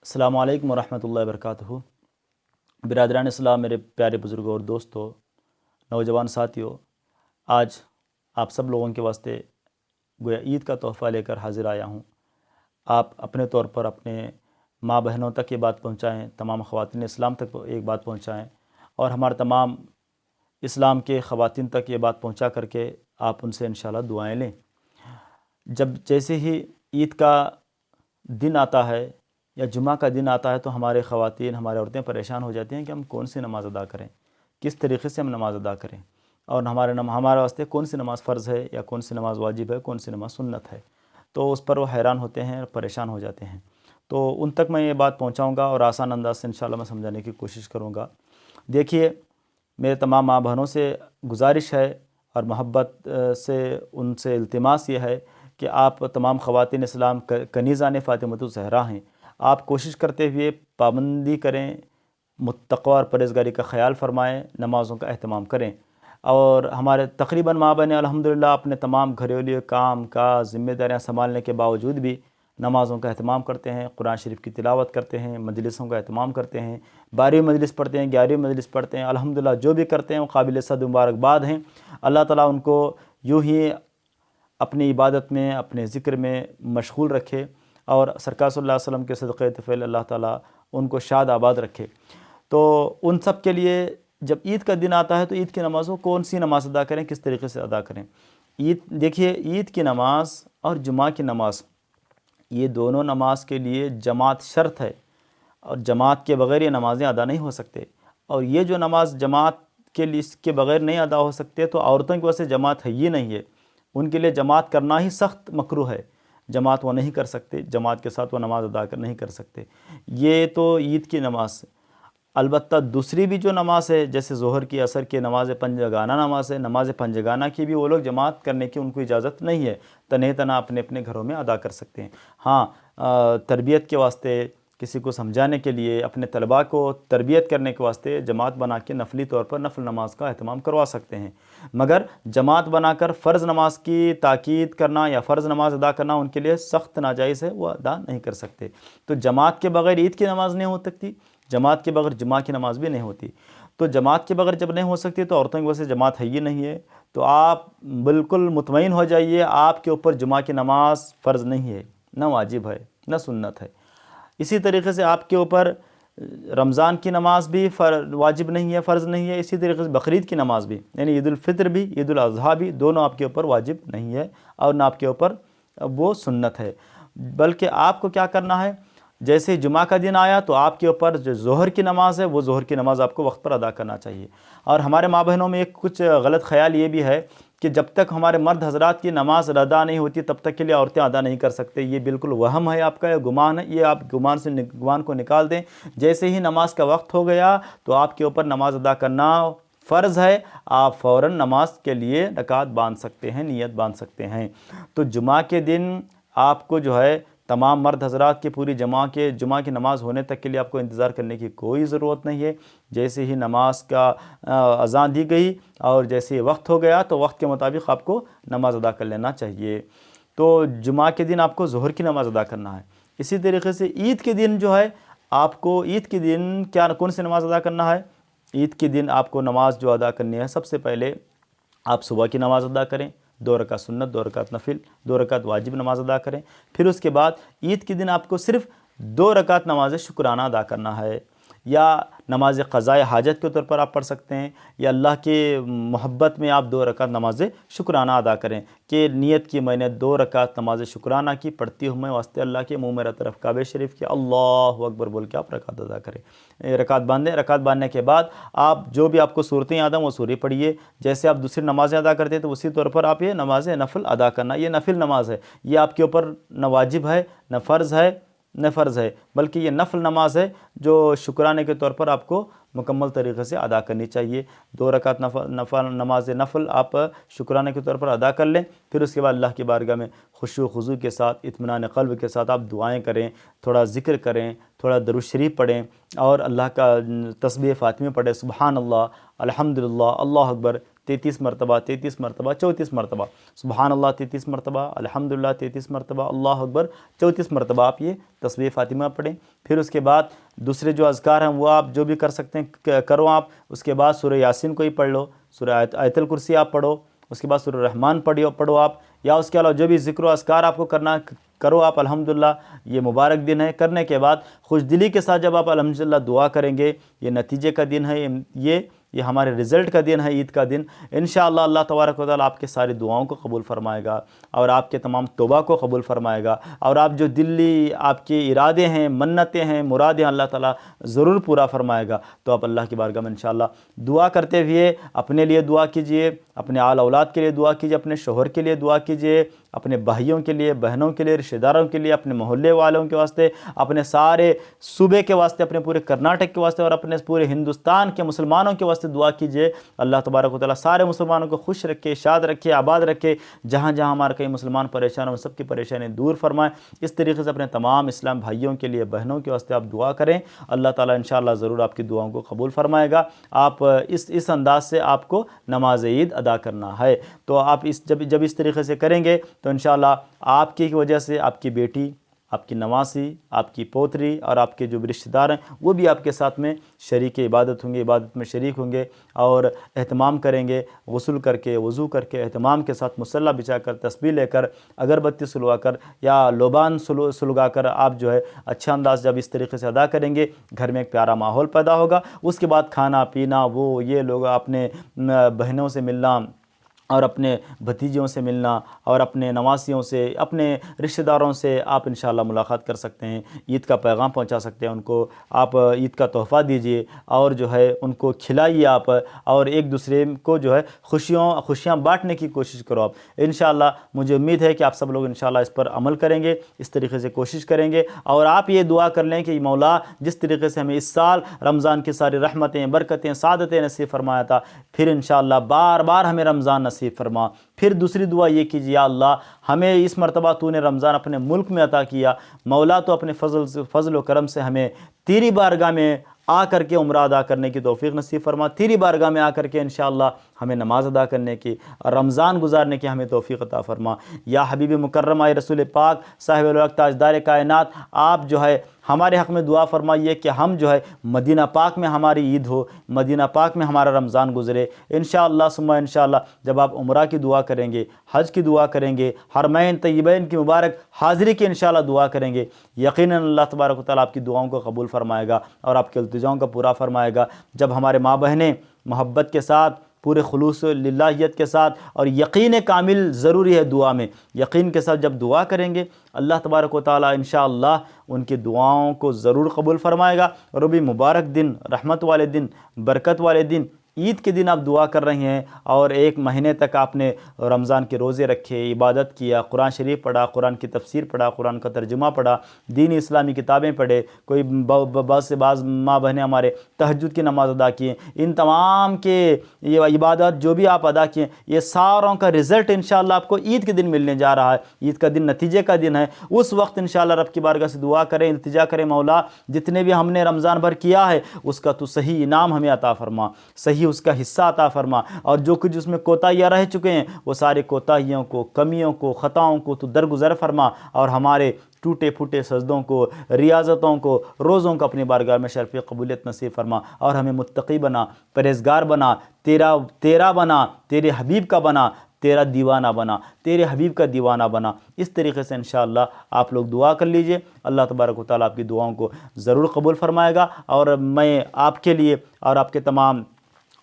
السلام علیکم ورحمۃ اللہ وبرکاتہ۔ برادران اسلام، میرے پیارے بزرگوں اور دوستوں، نوجوان ساتھیوں، آج آپ سب لوگوں کے واسطے گویا عید کا تحفہ لے کر حاضر آیا ہوں۔ آپ اپنے طور پر اپنے ماں بہنوں تک یہ بات پہنچائیں، تمام خواتین اسلام تک ایک بات پہنچائیں، اور ہمارے تمام اسلام کے خواتین تک یہ بات پہنچا کر کے آپ ان سے انشاءاللہ دعائیں لیں۔ جیسے ہی عید کا دن آتا ہے یا جمعہ کا دن آتا ہے تو ہمارے خواتین، ہمارے عورتیں پریشان ہو جاتی ہیں کہ ہم کون سی نماز ادا کریں، کس طریقے سے ہم نماز ادا کریں، اور ہمارے واسطے کون سی نماز فرض ہے یا کون سی نماز واجب ہے، کون سی نماز سنت ہے۔ تو اس پر وہ حیران ہوتے ہیں، پریشان ہو جاتے ہیں۔ تو ان تک میں یہ بات پہنچاؤں گا اور آسان انداز سے انشاءاللہ میں سمجھانے کی کوشش کروں گا۔ دیکھیے، میرے تمام ماں بہنوں سے گزارش ہے اور محبت سے ان سے التماس یہ ہے کہ آپ تمام خواتین اسلام کنیزان فاطمۃ الزہرا ہیں، آپ کوشش کرتے ہوئے پابندی کریں، متقوی اور پرہیزگاری کا خیال فرمائیں، نمازوں کا اہتمام کریں۔ اور ہمارے تقریباً ماں بہنیں الحمدللہ اپنے تمام گھریلو کام کا ذمہ داریاں سنبھالنے کے باوجود بھی نمازوں کا اہتمام کرتے ہیں، قرآن شریف کی تلاوت کرتے ہیں، مجلسوں کا اہتمام کرتے ہیں، 12ویں مجلس پڑھتے ہیں، 11ویں مجلس پڑھتے ہیں۔ الحمدللہ جو بھی کرتے ہیں وہ قابل صد مبارکباد ہیں۔ اللہ تعالیٰ ان کو یوں ہی اپنی عبادت میں، اپنے ذکر میں مشغول رکھے، اور سرکار صلی اللہ علیہ وسلم کے صدقے طفیل اللہ تعالیٰ ان کو شاد آباد رکھے۔ تو ان سب کے لیے جب عید کا دن آتا ہے تو عید کی نمازوں کون سی نماز ادا کریں، کس طریقے سے ادا کریں۔ دیکھیے، عید کی نماز اور جمعہ کی نماز، یہ دونوں نماز کے لیے جماعت شرط ہے، اور جماعت کے بغیر یہ نمازیں ادا نہیں ہو سکتے۔ اور یہ جو نماز جماعت کے بغیر نہیں ادا ہو سکتے تو عورتوں کی وجہ سے جماعت ہے ہی نہیں ہے، ان کے لیے جماعت کرنا ہی سخت مکروہ ہے، جماعت وہ نہیں کر سکتے، جماعت کے ساتھ وہ نماز ادا نہیں کر سکتے۔ یہ تو عید کی نماز۔ البتہ دوسری بھی جو نماز ہے، جیسے ظہر کی، عصر کی، نماز پنجگانہ نماز ہے، نماز پنجگانہ کی بھی وہ لوگ جماعت کرنے کی ان کو اجازت نہیں ہے، تنہا تنہا اپنے اپنے گھروں میں ادا کر سکتے ہیں۔ ہاں، تربیت کے واسطے، کسی کو سمجھانے کے لیے، اپنے طلباء کو تربیت کرنے کے واسطے جماعت بنا کے نفلی طور پر نفل نماز کا اہتمام کروا سکتے ہیں، مگر جماعت بنا کر فرض نماز کی تاکید کرنا یا فرض نماز ادا کرنا ان کے لیے سخت ناجائز ہے، وہ ادا نہیں کر سکتے۔ تو جماعت کے بغیر عید کی نماز نہیں ہو سکتی، جماعت کے بغیر جمعہ کی نماز بھی نہیں ہوتی۔ تو جماعت کے بغیر جب نہیں ہو سکتی تو عورتوں کی وجہ سے جماعت ہے ہی نہیں ہے، تو آپ بالکل مطمئن ہو جائیے، آپ کے اوپر جمعہ کی نماز فرض نہیں ہے، نہ واجب ہے، نہ سنت ہے۔ اسی طریقے سے آپ کے اوپر رمضان کی نماز بھی واجب نہیں ہے، فرض نہیں ہے۔ اسی طریقے سے بقرعید کی نماز بھی، یعنی عید الفطر بھی، عید الاضحیٰ بھی، دونوں آپ کے اوپر واجب نہیں ہے اور نہ آپ کے اوپر وہ سنت ہے۔ بلکہ آپ کو کیا کرنا ہے، جیسے جمعہ کا دن آیا تو آپ کے اوپر جو ظہر کی نماز ہے وہ ظہر کی نماز آپ کو وقت پر ادا کرنا چاہیے۔ اور ہمارے ماں بہنوں میں ایک کچھ غلط خیال یہ بھی ہے کہ جب تک ہمارے مرد حضرات کی نماز ادا نہیں ہوتی تب تک کے لیے عورتیں ادا نہیں کر سکتے۔ یہ بالکل وہم ہے آپ کا، یہ گمان ہے، یہ آپ گمان کو نکال دیں۔ جیسے ہی نماز کا وقت ہو گیا تو آپ کے اوپر نماز ادا کرنا فرض ہے، آپ فوراً نماز کے لیے رکعت باندھ سکتے ہیں، نیت باندھ سکتے ہیں۔ تو جمعہ کے دن آپ کو جو ہے تمام مرد حضرات کے پوری جمعہ کی نماز ہونے تک کے لیے آپ کو انتظار کرنے کی کوئی ضرورت نہیں ہے۔ جیسے ہی نماز کا اذان دی گئی اور جیسے ہی وقت ہو گیا تو وقت کے مطابق آپ کو نماز ادا کر لینا چاہیے۔ تو جمعہ کے دن آپ کو ظہر کی نماز ادا کرنا ہے۔ اسی طریقے سے عید کے دن جو ہے آپ کو عید کے دن کون سی نماز ادا کرنا ہے۔ عید کے دن آپ کو نماز جو ادا کرنی ہے، سب سے پہلے آپ صبح کی نماز ادا کریں، 2 رکعت سنت، 2 رکعت نفل، 2 رکعت واجب نماز ادا کریں۔ پھر اس کے بعد عید کے دن آپ کو صرف 2 رکعت نماز شکرانہ ادا کرنا ہے، یا نماز قضاء حاجت کے طور پر آپ پڑھ سکتے ہیں، یا اللہ کے محبت میں آپ 2 رکعت نماز شکرانہ ادا کریں کہ نیت کی میں نے 2 رکعت نماز شکرانہ کی پڑھتی ہوں میں واسطے اللہ کے، منہ میرا طرف کعبہ شریف کے، اللہ اکبر بول کے آپ رکعت ادا کریں، رکعت باندھیں۔ رکعت باندھنے کے بعد آپ جو بھی آپ کو صورتیں یاد ہیں وہ سورہ پڑھیے، جیسے آپ دوسری نمازیں ادا کرتے ہیں تو اسی طور پر آپ یہ نماز نفل ادا کرنا، یہ نفل نماز ہے، یہ آپ کے اوپر نہ واجب ہے، نہ فرض ہے، بلکہ یہ نفل نماز ہے جو شکرانے کے طور پر آپ کو مکمل طریقے سے ادا کرنی چاہیے۔ 2 رکعت نماز نفل آپ شکرانے کے طور پر ادا کر لیں۔ پھر اس کے بعد اللہ کی بارگاہ میں خشوع و خضوع کے ساتھ، اطمینان قلب کے ساتھ آپ دعائیں کریں، تھوڑا ذکر کریں، تھوڑا درود شریف پڑھیں، اور اللہ کا تسبیح فاطمی پڑھیں، سبحان اللہ، الحمدللہ، اللہ اکبر 33 مرتبہ 33 مرتبہ 34 مرتبہ سبحان اللہ 33 مرتبہ، الحمدللہ 33 مرتبہ، اللہ اکبر 34 مرتبہ آپ یہ تسبیح فاطمہ پڑھیں۔ پھر اس کے بعد دوسرے جو اذکار ہیں وہ آپ جو بھی کر سکتے ہیں کرو آپ۔ اس کے بعد سورہ یاسین کو ہی پڑھ لو، سورہ آیت الکرسی آپ پڑھو، اس کے بعد سورہ رحمان پڑھو آپ، یا اس کے علاوہ جو بھی ذکر و اذکار آپ کو کرنا کرو آپ۔ الحمدللہ یہ مبارک دن ہے، کرنے کے بعد خوش دلی کے ساتھ جب آپ الحمدللہ دعا کریں گے، یہ نتیجے کا دن ہے، یہ ہمارے رزلٹ کا دن ہے، عید کا دن، انشاءاللہ اللہ تبارک و تعالیٰ آپ کے ساری دعاؤں کو قبول فرمائے گا اور آپ کے تمام توبہ کو قبول فرمائے گا، اور آپ جو دلی آپ کے ارادے ہیں، منتیں ہیں، مرادیں اللہ تعالیٰ ضرور پورا فرمائے گا۔ تو آپ اللہ کی بارگاہ میں انشاءاللہ دعا کرتے ہوئے اپنے لیے دعا کیجئے، اپنے آل اولاد کے لیے دعا کیجئے، اپنے شوہر کے لیے دعا کیجئے، اپنے بھائیوں کے لیے، بہنوں کے لیے، رشتہ داروں کے لیے، اپنے محلے والوں کے واسطے، اپنے سارے صوبے کے واسطے، اپنے پورے کرناٹک کے واسطے، اور اپنے پورے ہندوستان کے مسلمانوں کے واسطے دعا کیجئے۔ اللہ تبارک و تعالیٰ سارے مسلمانوں کو خوش رکھے، شاد رکھے، آباد رکھے، جہاں جہاں ہمارے کئی مسلمان پریشان ہیں ان سب کی پریشانی دور فرمائے۔ اس طریقے سے اپنے تمام اسلام بھائیوں کے لیے، بہنوں کے واسطے آپ دعا کریں، اللہ تعالیٰ انشاءاللہ ضرور آپ کی دعاؤں کو قبول فرمائے گا۔ آپ اس انداز سے آپ کو نماز عید ادا کرنا ہے، تو آپ جب اس طریقے سے کریں گے تو انشاءاللہ آپ کی وجہ سے آپ کی بیٹی، آپ کی نواسی، آپ کی پوتری اور آپ کے جو بھی رشتہ دار ہیں وہ بھی آپ کے ساتھ میں شریک عبادت ہوں گے، عبادت میں شریک ہوں گے، اور اہتمام کریں گے، غسل کر کے، وضو کر کے، اہتمام کے ساتھ مصلی بچھا کر، تسبیح لے کر، اگربتی سلوا کر یا لوبان سلگا کر آپ جو ہے اچھا انداز جب اس طریقے سے ادا کریں گے، گھر میں ایک پیارا ماحول پیدا ہوگا۔ اس کے بعد کھانا پینا، یہ لوگ اپنے بہنوں سے ملنا اور اپنے بھتیجوں سے ملنا اور اپنے نواسیوں سے، اپنے رشتہ داروں سے آپ انشاءاللہ ملاقات کر سکتے ہیں، عید کا پیغام پہنچا سکتے ہیں ان کو، آپ عید کا تحفہ دیجئے اور جو ہے ان کو کھلائیے آپ، اور ایک دوسرے کو جو ہے خوشیاں بانٹنے کی کوشش کرو آپ۔ انشاءاللہ مجھے امید ہے کہ آپ سب لوگ انشاءاللہ اس پر عمل کریں گے، اس طریقے سے کوشش کریں گے، اور آپ یہ دعا کر لیں کہ مولا جس طریقے سے ہمیں اس سال رمضان کی ساری رحمتیں، برکتیں، سعادتیں نصیب فرمایا تھا، پھر انشاءاللہ بار بار ہمیں رمضان نصیب فرما۔ پھر دوسری دعا یہ کیجیے، یا اللہ ہمیں اس مرتبہ تو نے رمضان اپنے ملک میں عطا کیا، مولا تو اپنے فضل و کرم سے ہمیں تیری بارگاہ میں آ کر کے عمرہ ادا کرنے کی توفیق نصیب فرما، تیری بارگاہ میں آ کر کے انشاءاللہ ہمیں نماز ادا کرنے کی اور رمضان گزارنے کی ہمیں توفیق عطا فرما۔ یا حبیب مکرم آئے رسول پاک صاحب الوقت تاجدار کائنات، آپ جو ہے ہمارے حق میں دعا فرمائیے کہ ہم جو ہے مدینہ پاک میں ہماری عید ہو، مدینہ پاک میں ہمارا رمضان گزرے انشاءاللہ ثم انشاءاللہ۔ جب آپ عمرہ کی دعا کریں گے، حج کی دعا کریں گے، حرمین طیبین کی مبارک حاضری کی انشاءاللہ دعا کریں گے، یقیناً اللہ تبارک و تعالیٰ آپ کی دعاؤں کو قبول فرمائے گا اور آپ کے التجاؤں کا پورا فرمائے گا۔ جب ہمارے ماں بہنیں محبت کے ساتھ، پورے خلوص للہیت کے ساتھ، اور یقین کامل ضروری ہے دعا میں، یقین کے ساتھ جب دعا کریں گے اللہ تبارک و تعالیٰ انشاءاللہ ان کی دعاؤں کو ضرور قبول فرمائے گا۔ اور وہ بھی مبارک دن، رحمت والے دن، برکت والے دن، عید کے دن آپ دعا کر رہے ہیں، اور ایک مہینے تک آپ نے رمضان کے روزے رکھے، عبادت کیا، قرآن شریف پڑھا، قرآن کی تفسیر پڑھا، قرآن کا ترجمہ پڑھا، دینی اسلامی کتابیں پڑھے، کوئی بعض ماں بہنیں ہمارے تہجد کی نماز ادا کیے، ان تمام کے یہ عبادات جو بھی آپ ادا کیے، یہ ساروں کا رزلٹ انشاءاللہ آپ کو عید کے دن ملنے جا رہا ہے۔ عید کا دن نتیجے کا دن ہے، اس وقت انشاءاللہ رب کی بارگاہ سے دعا کریں، التجا کریں، مولا جتنے بھی ہم نے رمضان بھر کیا ہے اس کا تو صحیح انعام ہمیں عطا فرما، صحیح اس کا حصہ عطا فرما، اور جو کچھ اس میں کوتاہیاں رہ چکے ہیں وہ سارے کوتاہیوں کو، کمیوں کو، خطاؤں کو تو درگزر فرما، اور ہمارے ٹوٹے پھوٹے سجدوں کو، ریاضتوں کو، روزوں کو اپنی بارگاہ میں شرف قبولیت نصیب فرما، اور ہمیں متقی بنا، پرہیزگار بنا، تیرا بنا، تیرے حبیب کا بنا، تیرا دیوانہ بنا، تیرے حبیب کا دیوانہ بنا۔ اس طریقے سے انشاءاللہ آپ لوگ دعا کر لیجئے، اللہ تبارک و تعالیٰ آپ کی دعاؤں کو ضرور قبول فرمائے گا۔ اور میں آپ کے لیے اور آپ کے تمام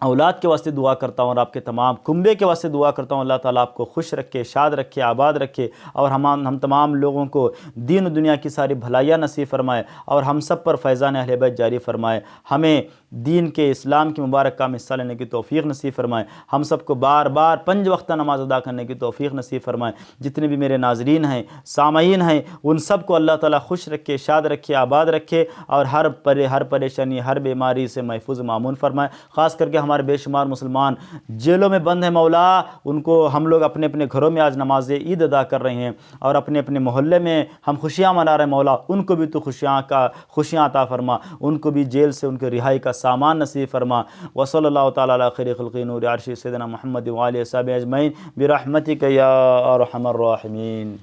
اولاد کے واسطے دعا کرتا ہوں، اور آپ کے تمام کنبے کے واسطے دعا کرتا ہوں، اللہ تعالیٰ آپ کو خوش رکھے، شاد رکھے، آباد رکھے، اور ہم تمام لوگوں کو دین و دنیا کی ساری بھلائیاں نصیب فرمائے، اور ہم سب پر فیضان اہل بیت جاری فرمائے، ہمیں دین کے، اسلام کی مبارک کام حصہ لینے کی توفیق نصیب فرمائے، ہم سب کو بار بار 5 وقتہ نماز ادا کرنے کی توفیق نصیب فرمائے۔ جتنے بھی میرے ناظرین ہیں، سامعین ہیں، ان سب کو اللہ تعالیٰ خوش رکھے، شاد رکھے، آباد رکھے، اور ہر پریشانی، ہر بیماری سے محفوظ مامون فرمائے۔ خاص کر کے ہمارے بے شمار مسلمان جیلوں میں بند ہیں مولا، ان کو ہم لوگ اپنے اپنے گھروں میں آج نماز عید ادا کر رہے ہیں اور اپنے اپنے محلے میں ہم خوشیاں منا رہے ہیں مولا، ان کو بھی تو خوشیاں عطا فرما، ان کو بھی جیل سے ان کے رہائی کا سامان نصیب فرما۔ وصلی اللہ تعالیٰ علی خیر خلقہ نور عرش سیدنا محمد وآلہ وصحبہ اجمعین برحمتک یا ارحم الراحمین۔